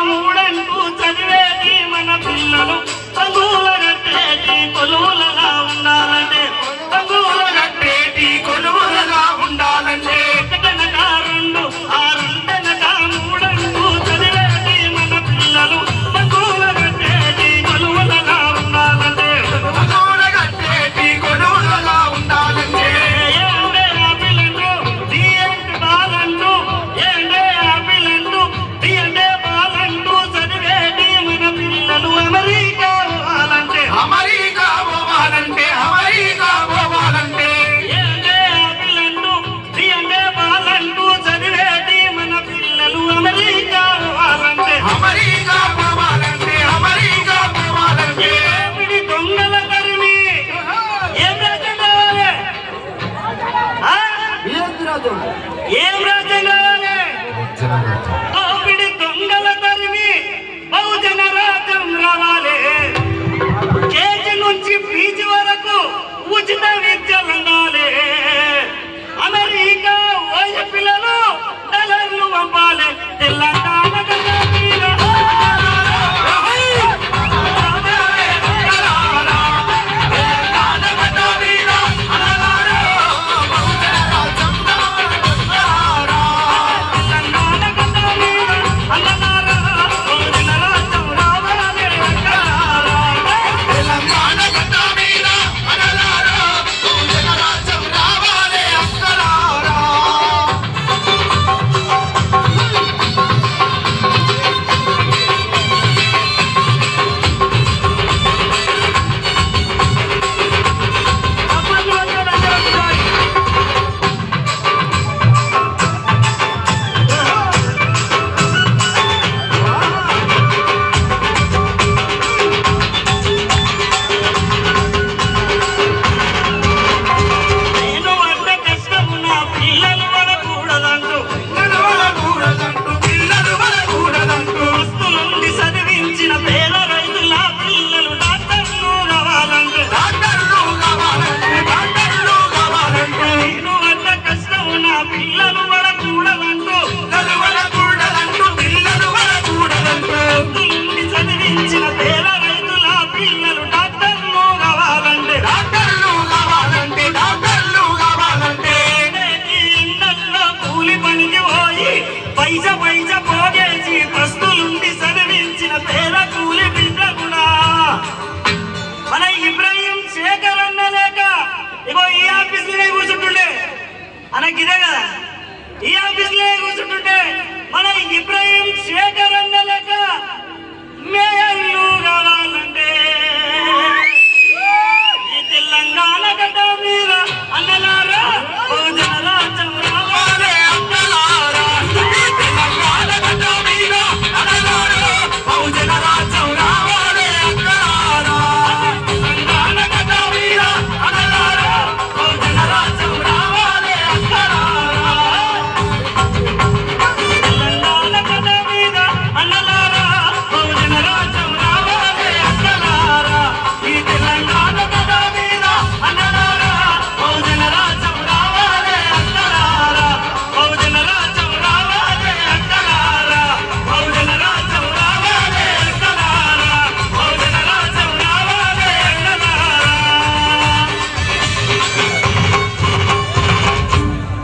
మూడంటూ చదివేది మన పిల్లలు చదువుల కట్టేటి కొలువులగా ఉండాలంటే చదువుల కట్టేటి కొలువులగా ఉండాలంటే ఒకటనక రెండు ఆరుంటనక మూడంటూ చదివేది మన పిల్లలు చదువుల కట్టేటి కొలువులగా ఉండాలంటే చదువుల కట్టేటి కొలువులగా ఉండాలంటే ఏండే ఆపిలంటూ తీయండి బాలంటూ ఏండే ఆపిలంటూ తీయండే బాలంటూ చదివేది మన పిల్లలు అమెరికా పోవాలంటే అమెరికా పోవాలంటే అమెరికా పోవాలంటే ఏండే ఆపిలంటూ తీయండే బాలంటూ చదివేది మన పిల్లలు అమెరికా పోవాలంటే అమెరికా పోవాలంటే అమెరికా పోవాలంటే ఏమిడి దొంగల తరిమి ఏం రాజ్యం కావాలి ఆ? ఏం రాజ్యం కావాలి దోపిడి దొంగల తరిమి బహుజన రాజ్యం రావాలి కేజీ నుంచి పీజీ వరకు ఉచిత విద్యలందాలి అమెరికా ఓయ పిల్లలు డాలర్లు పంపాలి తెలంగాణ